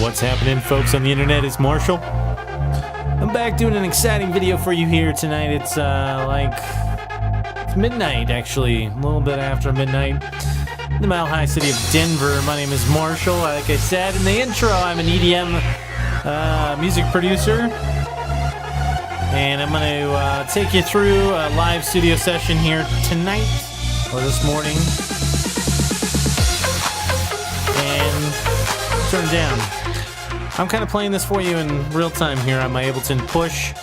What's happening, folks on the internet? It's Marshall. I'm back doing an exciting video for you here tonight. It's midnight, actually, a little bit after midnight in the Mile High city of Denver. My name is Marshall. Like I said in the intro, I'm an EDM music producer, and I'm going to take you through a live studio session here tonight or this morning. And turn it down. I'm kind of playing this for you in real time here on my Ableton Push.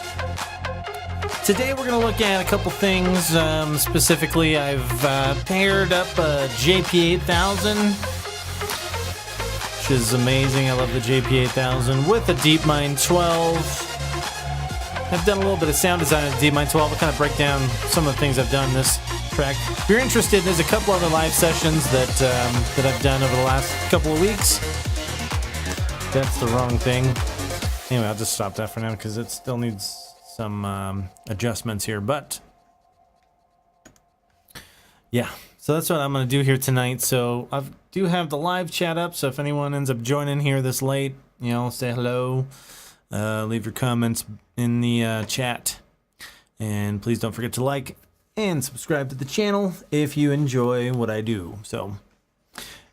Today we're going to look at a couple things. Specifically, I've paired up a JP-8000, which is amazing. I love the JP-8000 with a DeepMind 12. I've done a little bit of sound design in DeepMind 12. I'll kind of break down some of the things I've done in this track. If you're interested, there's a couple other live sessions that I've done over the last couple of weeks. That's the wrong thing. Anyway, I'll just stop that for now because it still needs some adjustments here. But yeah, so that's what I'm going to do here tonight. So I do have the live chat up. So if anyone ends up joining here this late, you know, say hello. Leave your comments in the chat. And please don't forget to like and subscribe to the channel if you enjoy what I do. So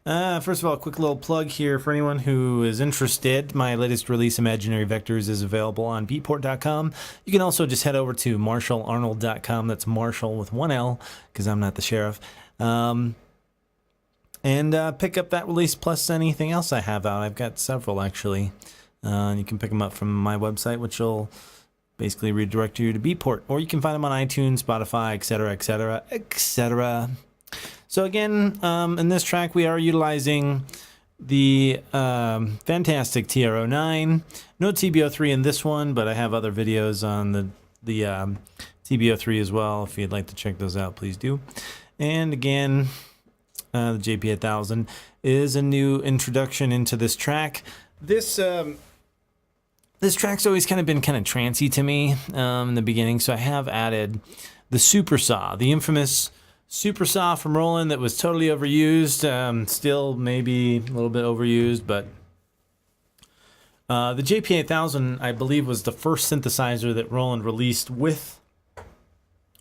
first of all, a quick little plug here for anyone who is interested. My latest release, Imaginary Vectors, is available on beatport.com. You can also just head over to marshalarnold.com. That's Marshall with one L, because I'm not the sheriff. And pick up that release plus anything else I have out. I've got several, actually. You can pick them up from my website, which will basically redirect you to Beatport. Or you can find them on iTunes, Spotify, etc., etc., etc. So again, in this track, we are utilizing the fantastic TR-09. No TB-03 in this one, but I have other videos on the TB-03 as well. If you'd like to check those out, please do. And again, the JP-8000 is a new introduction into this track. This track's always kind of been kind of trancey to me in the beginning, so I have added the Super Saw, the infamous Super Saw from Roland that was totally overused, still maybe a little bit overused, but the JP-8000, I believe, was the first synthesizer that Roland released with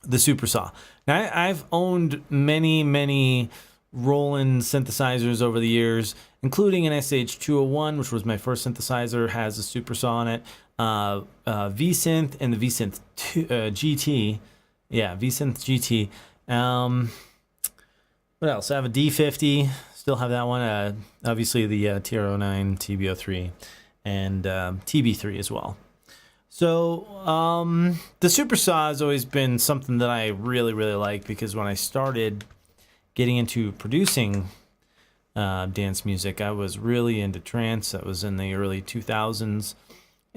the Super Saw. Now, I've owned many Roland synthesizers over the years, including an SH-201, which was my first synthesizer, has a Super Saw on it, V-Synth and the V-Synth GT. Yeah, V-Synth GT. What else? I have a D50, still have that one. Obviously the TR-09, TB-03, and TB-3 as well. So the Super Saw has always been something that I really like, because when I started getting into producing dance music, I was really into trance. That was in the early 2000s.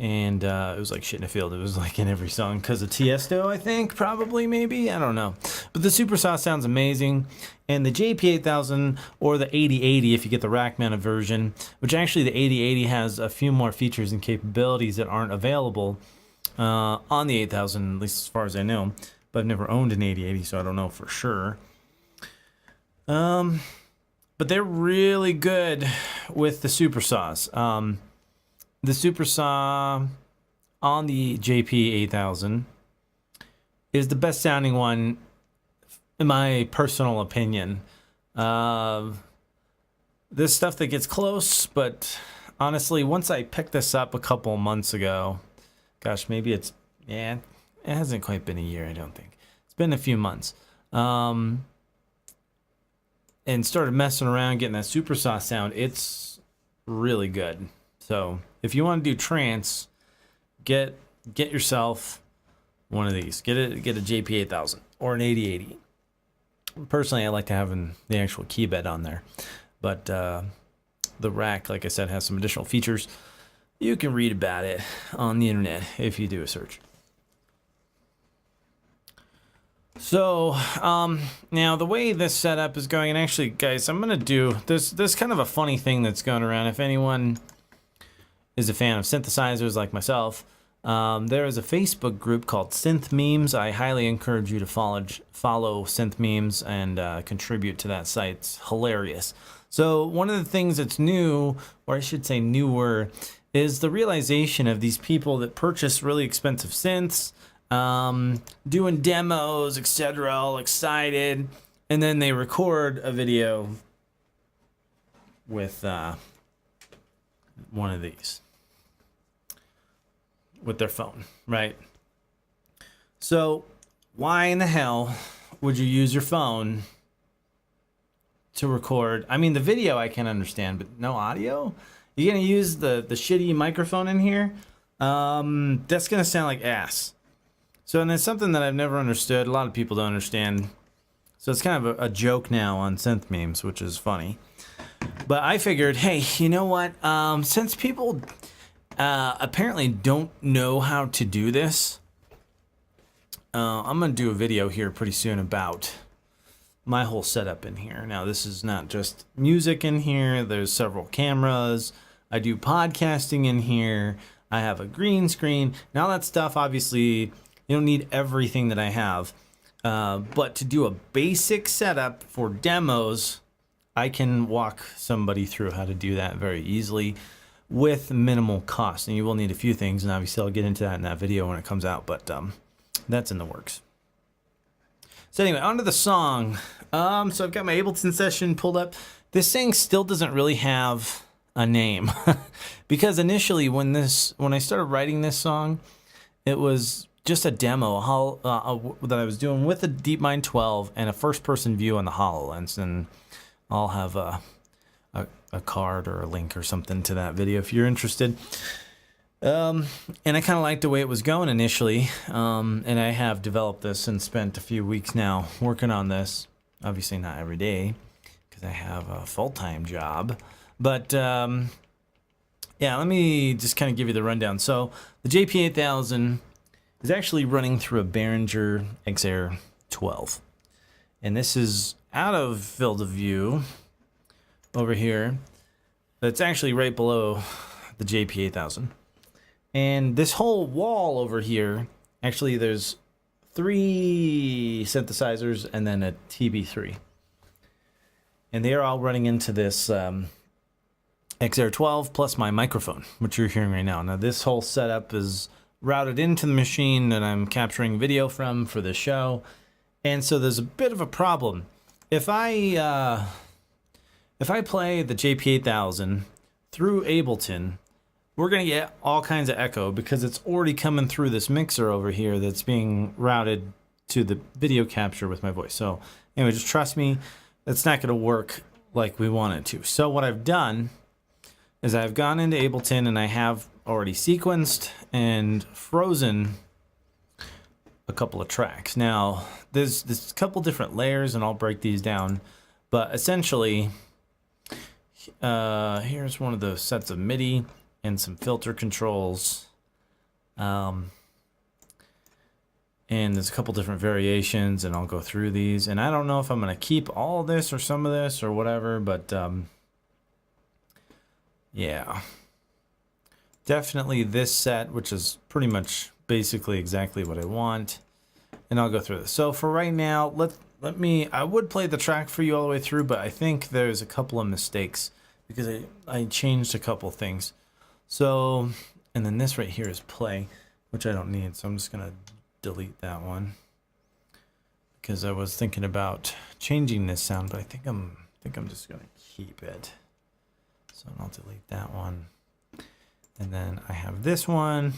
And it was like shit in a field. It was like in every song because of Tiesto, I think, probably, maybe. I don't know. But the Super Saw sounds amazing. And the JP-8000, or the 8080 if you get the rack-mounted version, which actually the 8080 has a few more features and capabilities that aren't available on the 8000, at least as far as I know. But I've never owned an 8080, so I don't know for sure. But they're really good with the Super Saws. The Super Saw on the JP-8000 is the best sounding one, in my personal opinion. There's stuff that gets close, but honestly, once I picked this up a couple months ago, gosh, maybe it hasn't quite been a year, I don't think. It's been a few months. And started messing around, getting that Super Saw sound. It's really good. So if you want to do trance, get yourself one of these. Get a JP-8000 or an 8080. Personally, I like to have the actual key bed on there, but the rack, like I said, has some additional features. You can read about it on the internet if you do a search. So now the way this setup is going, and actually, guys, I'm gonna do there's kind of a funny thing that's going around. If anyone is a fan of synthesizers like myself, There is a Facebook group called Synth Memes. I highly encourage you to follow Synth Memes and contribute to that site. It's hilarious. So one of the things that's new, or I should say newer, is the realization of these people that purchase really expensive synths, doing demos, etc., all excited, and then they record a video with one of these with their phone, right? So why in the hell would you use your phone to record? I mean, the video I can understand, but no audio? You're gonna use the shitty microphone in here? That's gonna sound like ass. So, and it's something that I've never understood. A lot of people don't understand. So it's kind of a joke now on Synth Memes, which is funny. But I figured, hey, you know what? Since people apparently don't know how to do this, I'm gonna do a video here pretty soon about my whole setup in here. Now, this is not just music in here. There's several cameras. I do podcasting in here. I have a green screen. Now that stuff, obviously, you don't need everything that I have. But to do a basic setup for demos, I can walk somebody through how to do that very easily with minimal cost. And you will need a few things, and obviously I'll get into that in that video when it comes out, but that's in the works. So anyway, on to the song. So I've got my Ableton session pulled up. This thing still doesn't really have a name because initially when I started writing this song, it was just a demo that I was doing with a DeepMind 12 and a first-person view on the HoloLens, and I'll have a card or a link or something to that video if you're interested. And I kind of liked the way it was going initially, and I have developed this and spent a few weeks now working on this. Obviously not every day because I have a full-time job, but yeah, let me just kind of give you the rundown. So the JP-8000 is actually running through a Behringer XR12, and this is out of field of view over here. It's actually right below the JP-8000. And this whole wall over here, actually there's 3 synthesizers and then a TB3. And they are all running into this XR12 plus my microphone, which you're hearing right now. Now this whole setup is routed into the machine that I'm capturing video from for the show. And so there's a bit of a problem. If I play the JP-8000 through Ableton, we're going to get all kinds of echo because it's already coming through this mixer over here that's being routed to the video capture with my voice. So anyway, just trust me, it's not going to work like we want it to. So what I've done is I've gone into Ableton and I have already sequenced and frozen a couple of tracks. Now, there's a couple different layers and I'll break these down, but essentially, here's one of the sets of MIDI and some filter controls. And there's a couple different variations, and I'll go through these. And I don't know if I'm going to keep all this or some of this or whatever, but yeah. Definitely this set, which is pretty much basically exactly what I want. And I'll go through this. So for right now, I would play the track for you all the way through, but I think there's a couple of mistakes because I changed a couple things. So, and then this right here is play, which I don't need. So I'm just going to delete that one because I was thinking about changing this sound, but I think I'm just going to keep it. So I'll delete that one. And then I have this one.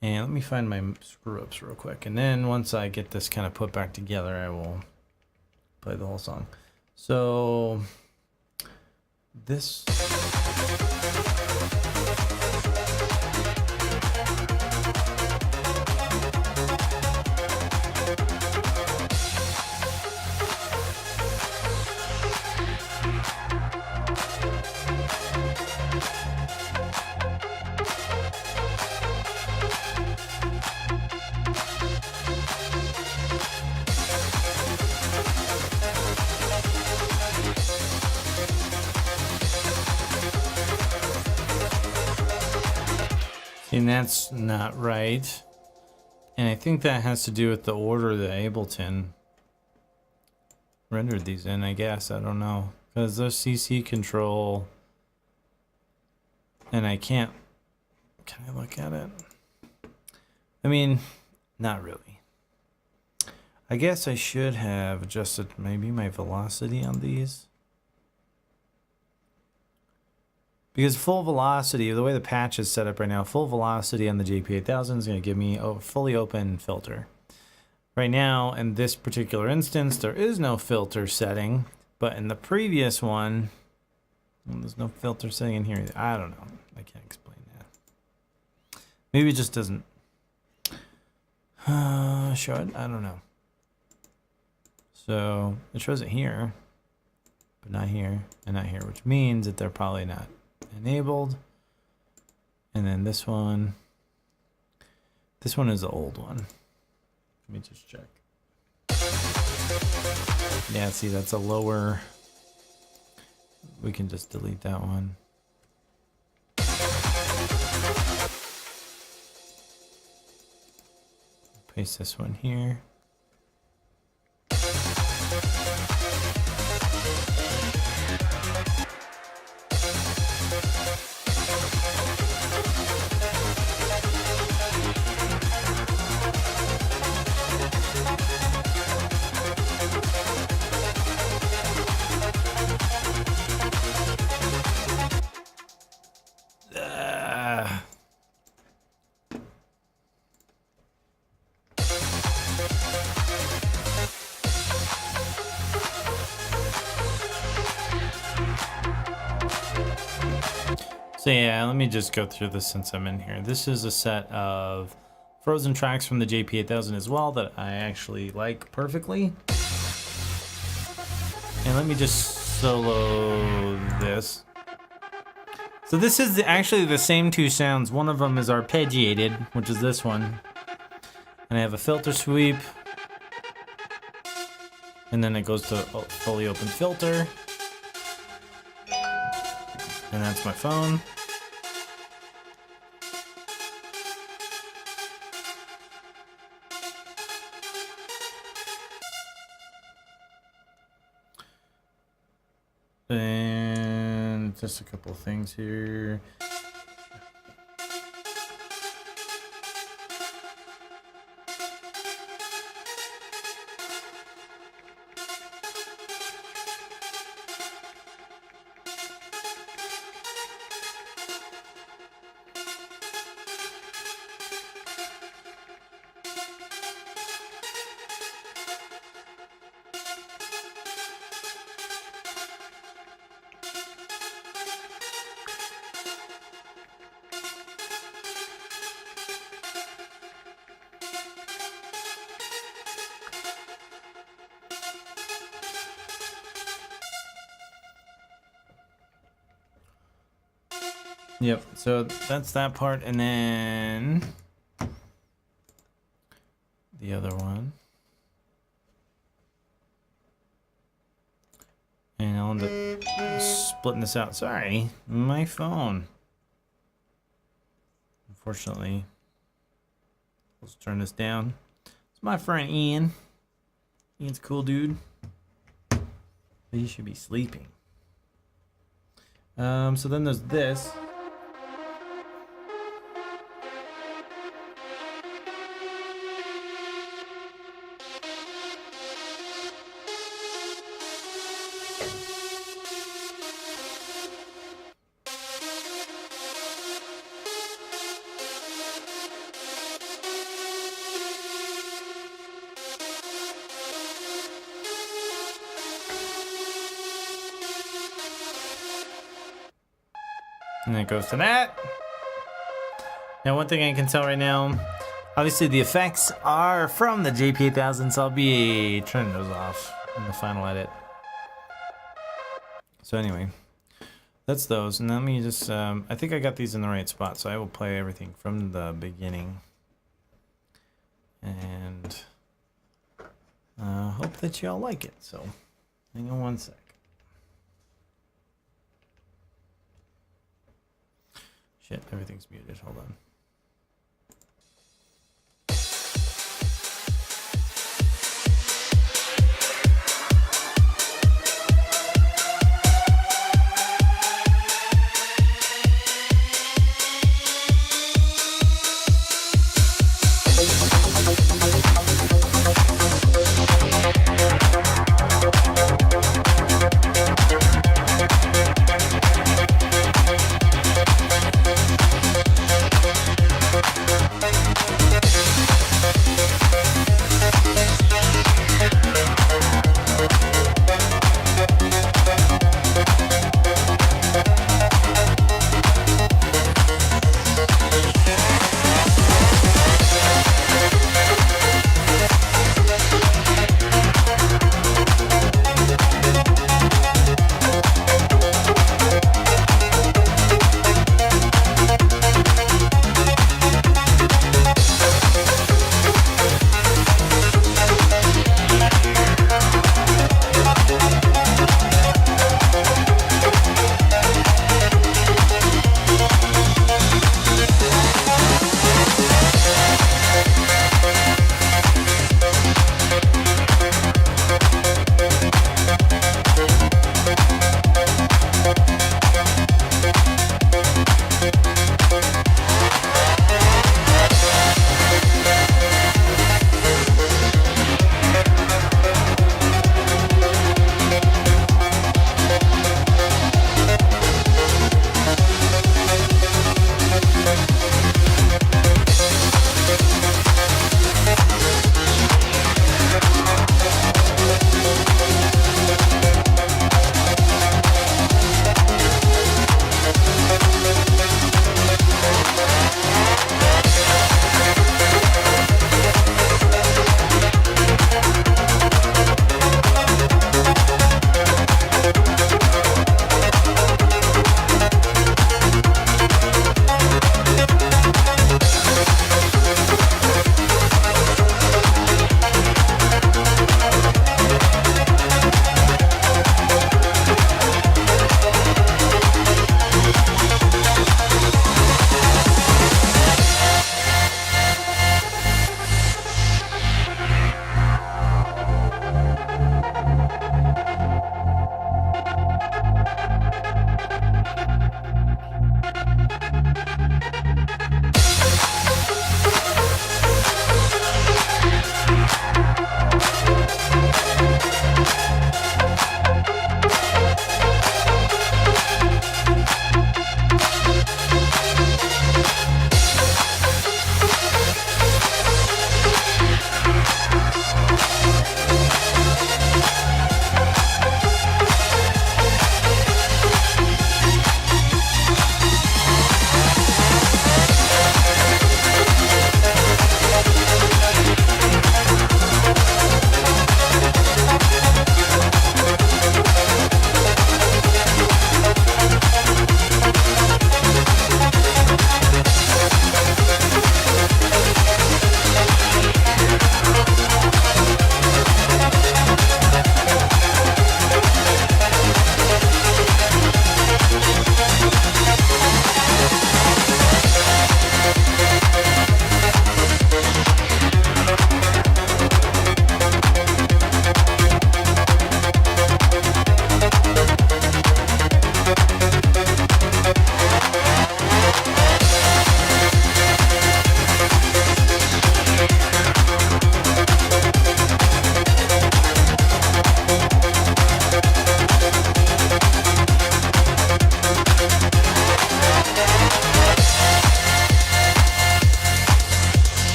And let me find my screw ups real quick. And then once I get this kind of put back together, I will play the whole song. So this. And that's not right. And I think that has to do with the order that Ableton rendered these in, I guess. I don't know. Because those CC control... And I can't... Can I look at it? I mean, not really. I guess I should have adjusted maybe my velocity on these. Because full velocity, the way the patch is set up right now, full velocity on the JP-8000 is going to give me a fully open filter. Right now, in this particular instance, there is no filter setting, but in the previous one, well, there's no filter setting in here either. I don't know. I can't explain that. Maybe it just doesn't show it. I don't know. So it shows it here, but not here and not here, which means that they're probably not enabled. And then this one is the old one. Let me just check. Yeah, see, that's a lower. We can just delete that one. Paste this one here. So yeah, let me just go through this since I'm in here. This is a set of frozen tracks from the JP-8000 as well that I actually like perfectly. And let me just solo this. So this is actually the same two sounds. One of them is arpeggiated, which is this one. And I have a filter sweep. And then it goes to a fully open filter. And that's my phone. And just a couple of things here. Yep, so that's that part, and then the other one. And I'll end up splitting this out. Sorry, my phone. Unfortunately, let's turn this down. It's my friend Ian. Ian's a cool dude. But he should be sleeping. So then there's this. And then it goes to that. Now, one thing I can tell right now, obviously the effects are from the JP-8000, so I'll be turning those off in the final edit. So anyway, that's those. And let me just, I think I got these in the right spot, so I will play everything from the beginning. And hope that y'all like it. So hang on one sec. Shit, everything's muted. Hold on.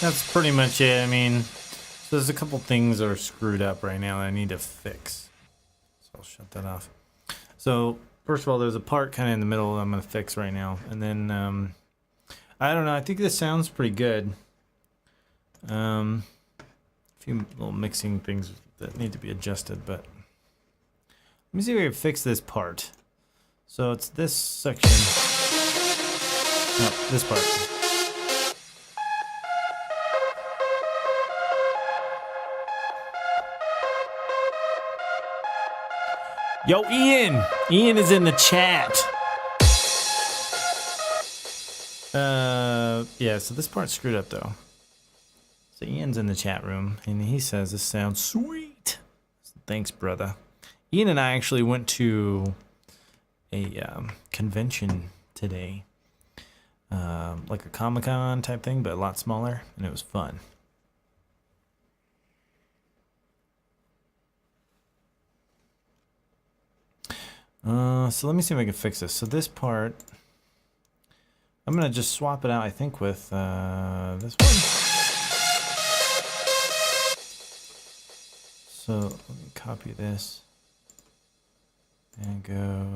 that's pretty much it. I mean, there's a couple things that are screwed up right now that I need to fix. So I'll shut that off. So first of all, there's a part kind of in the middle that I'm going to fix right now. And then, I don't know. I think this sounds pretty good. A few little mixing things that need to be adjusted, but let me see if I can fix this part. So it's this section. No, this part. Yo, Ian! Ian is in the chat. Yeah, so this part's screwed up though. So Ian's in the chat room and he says this sounds sweet. Thanks, brother. Ian and I actually went to a convention today. Like a Comic-Con type thing, but a lot smaller, and it was fun. So let me see if I can fix this. So this part, I'm gonna just swap it out, I think, with this one. So let me copy this and go.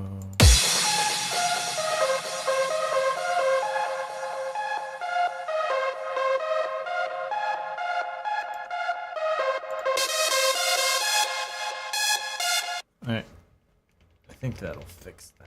All right. I think that'll fix that.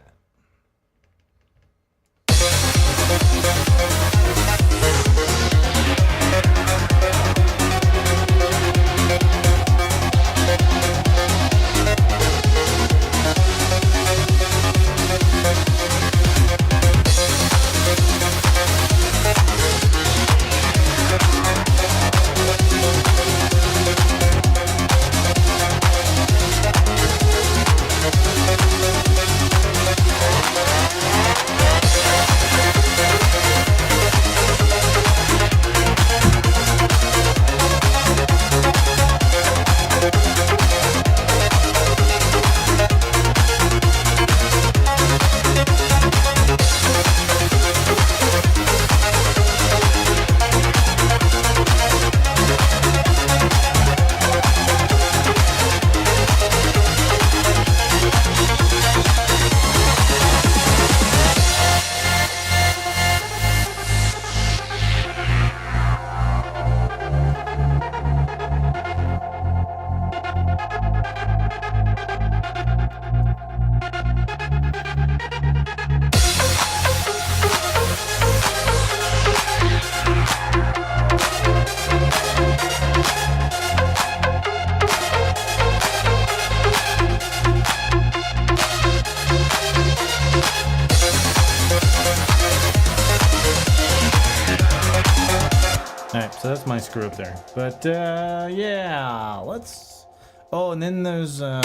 So that's my screw up there. But yeah, let's. Oh, and then there's. I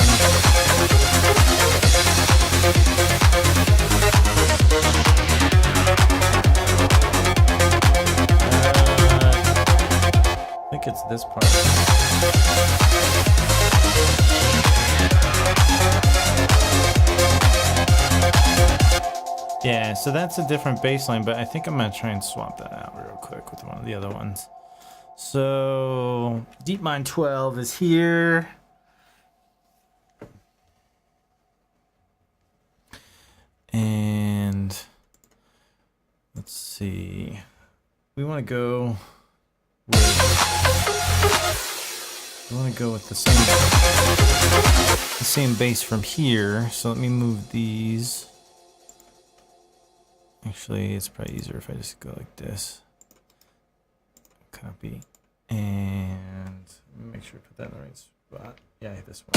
think it's this part. Yeah, so that's a different bass line, but I think I'm gonna try and swap that out real quick with one of the other ones. So DeepMind 12 is here. And let's see. We want to go with the same bass from here. So let me move these. Actually, it's probably easier if I just go like this. Copy. And make sure I put that in the right spot. Yeah, this one.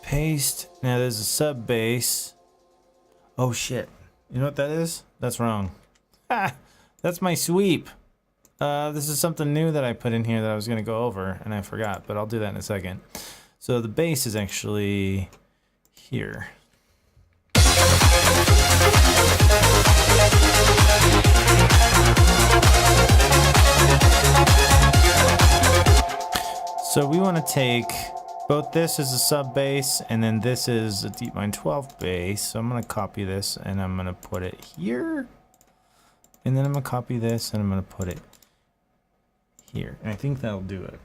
Paste. Now there's a sub bass. Oh shit. You know what that is? That's wrong. Ha! That's my sweep. This is something new that I put in here that I was going to go over, and I forgot, but I'll do that in a second. So the bass is actually here. So we want to take both this is a sub bass and then this is a DeepMind 12 bass. So I'm gonna copy this and I'm gonna put it here. And then I'm gonna copy this and I'm gonna put it here. And I think that'll do it.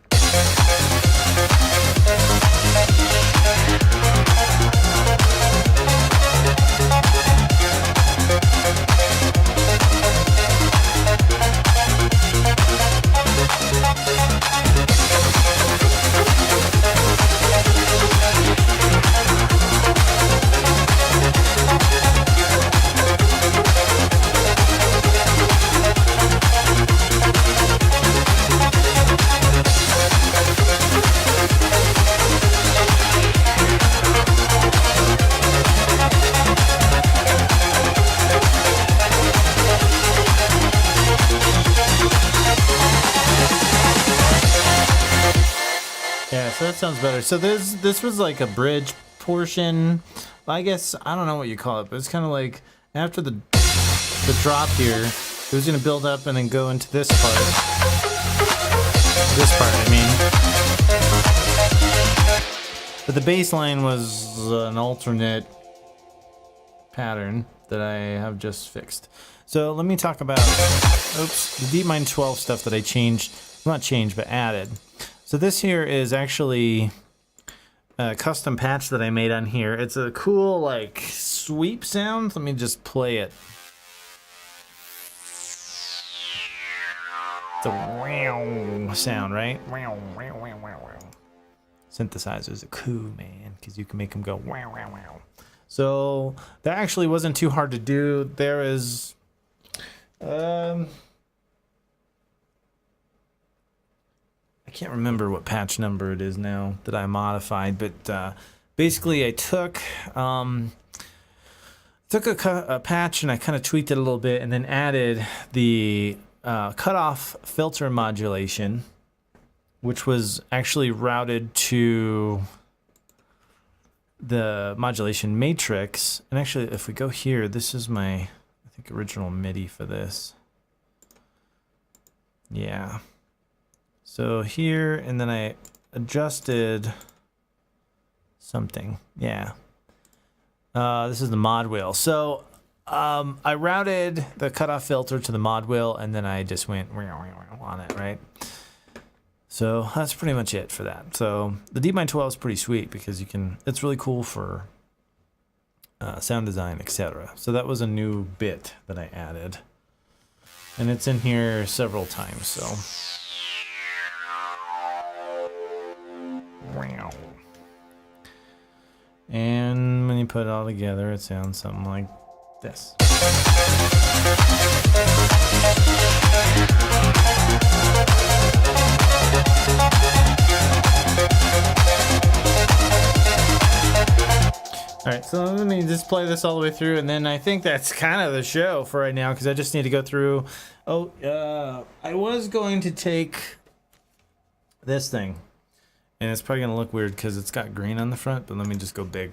Yeah, so that sounds better. So this was like a bridge portion. I guess I don't know what you call it, but it's kind of like after the drop here, it was gonna build up and then go into this part. This part, I mean. But the bass line was an alternate pattern that I have just fixed. So let me talk about the DeepMind 12 stuff that I changed, not changed, but added. So this here is actually a custom patch that I made on here. It's a cool like sweep sound. Let me just play it. It's a wow sound, right? Wow, wow, wow, wow, wow. Synthesizers are cool, man, because you can make them go wow, wow, wow. So that actually wasn't too hard to do. There is I can't remember what patch number it is now that I modified, but basically I took a patch and I kind of tweaked it a little bit and then added the cutoff filter modulation, which was actually routed to the modulation matrix. And actually, if we go here, this is my, I think, original MIDI for this. Yeah. So here, and then I adjusted something. Yeah. This is the mod wheel. So I routed the cutoff filter to the mod wheel, and then I just went on it, right? So that's pretty much it for that. So the DeepMind 12 is pretty sweet because you can, it's really cool for sound design, etc. So that was a new bit that I added. And it's in here several times, so. Wow. And when you put it all together, it sounds something like this. All right, so let me just play this all the way through, and then I think that's kind of the show for right now because I just need to go through. I was going to take this thing, and it's probably gonna look weird because it's got green on the front, but let me just go big.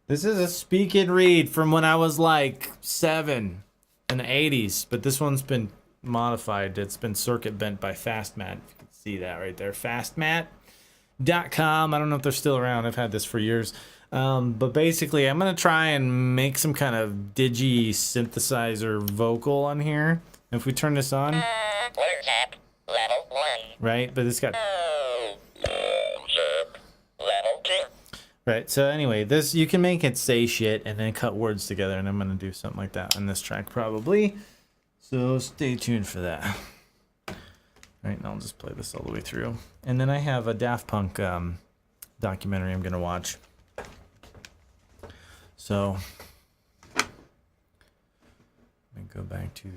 This is a speak and read from when I was like 7 in the 80s, but this one's been modified. It's been circuit bent by Fastmat. If you can see that right there, fastmat.com. I don't know if they're still around. I've had this for years. But basically, I'm going to try and make some kind of digi synthesizer vocal on here. If we turn this on, level 1. Right? But it's got... Level 2. Right, so anyway, this, you can make it say shit and then cut words together, and I'm going to do something like that on this track probably. So stay tuned for that. All right, and I'll just play this all the way through. And then I have a Daft Punk documentary I'm going to watch. So, let me go back to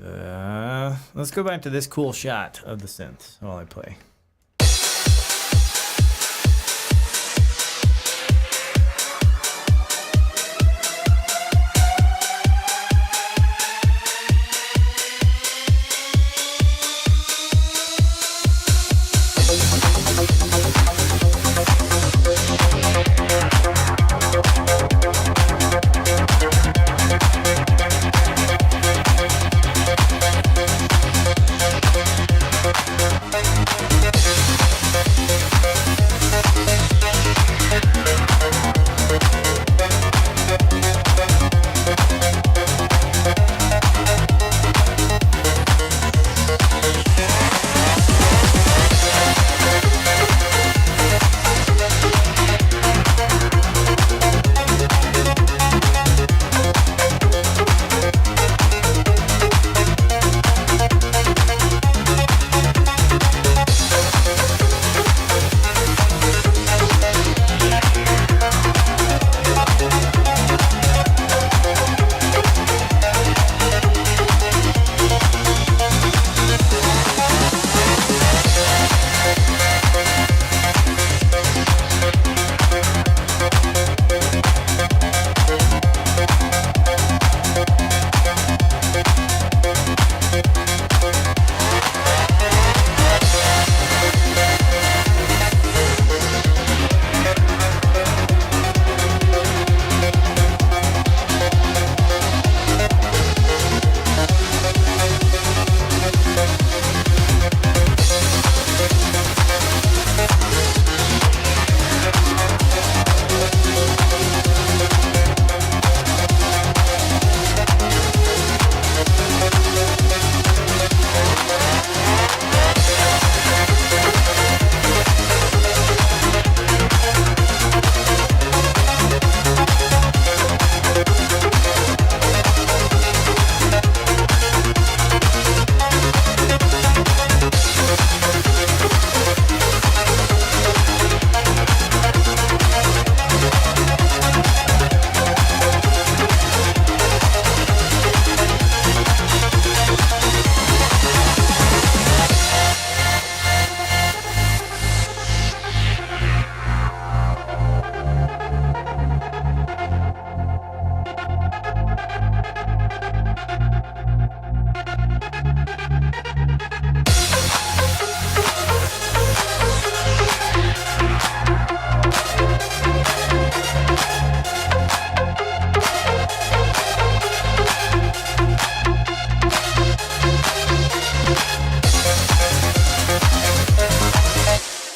the, let's go back to this cool shot of the synth while I play.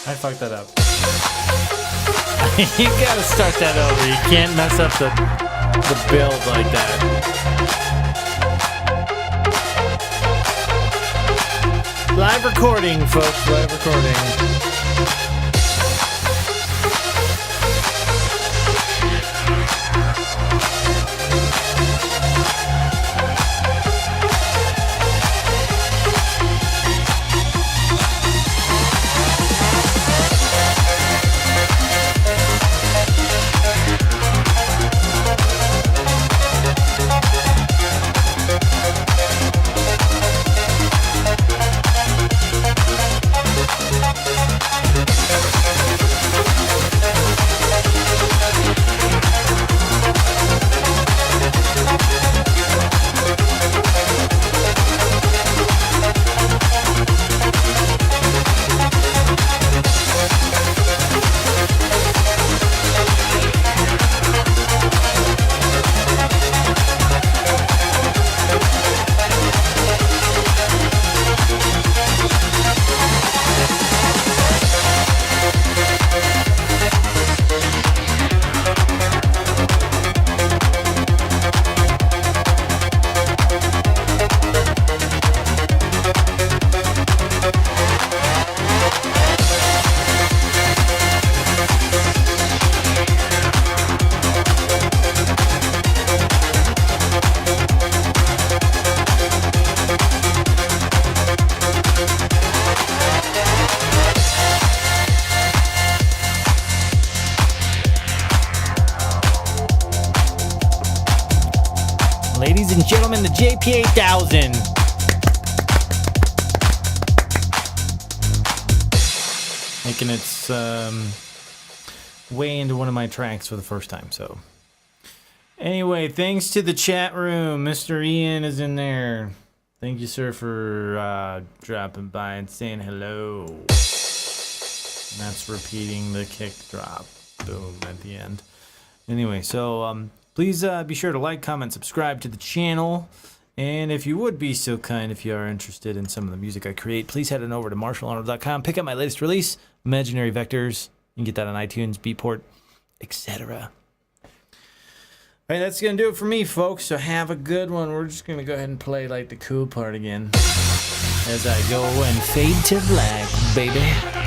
I fucked that up. You gotta start that over. You can't mess up the build like that. Live recording, folks. Live recording. Ladies and gentlemen, the JP-8000. Making its way into one of my tracks for the first time. So, anyway, thanks to the chat room. Mr. Ian is in there. Thank you, sir, for dropping by and saying hello. And that's repeating the kick drop. Boom at the end. Anyway, so please be sure to like, comment, subscribe to the channel. And if you would be so kind, if you are interested in some of the music I create, please head on over to marshalarnold.com. Pick up my latest release, Imaginary Vectors. You can get that on iTunes, Beatport, etc. All right, that's going to do it for me, folks. So have a good one. We're just going to go ahead and play like the cool part again as I go and fade to black, baby.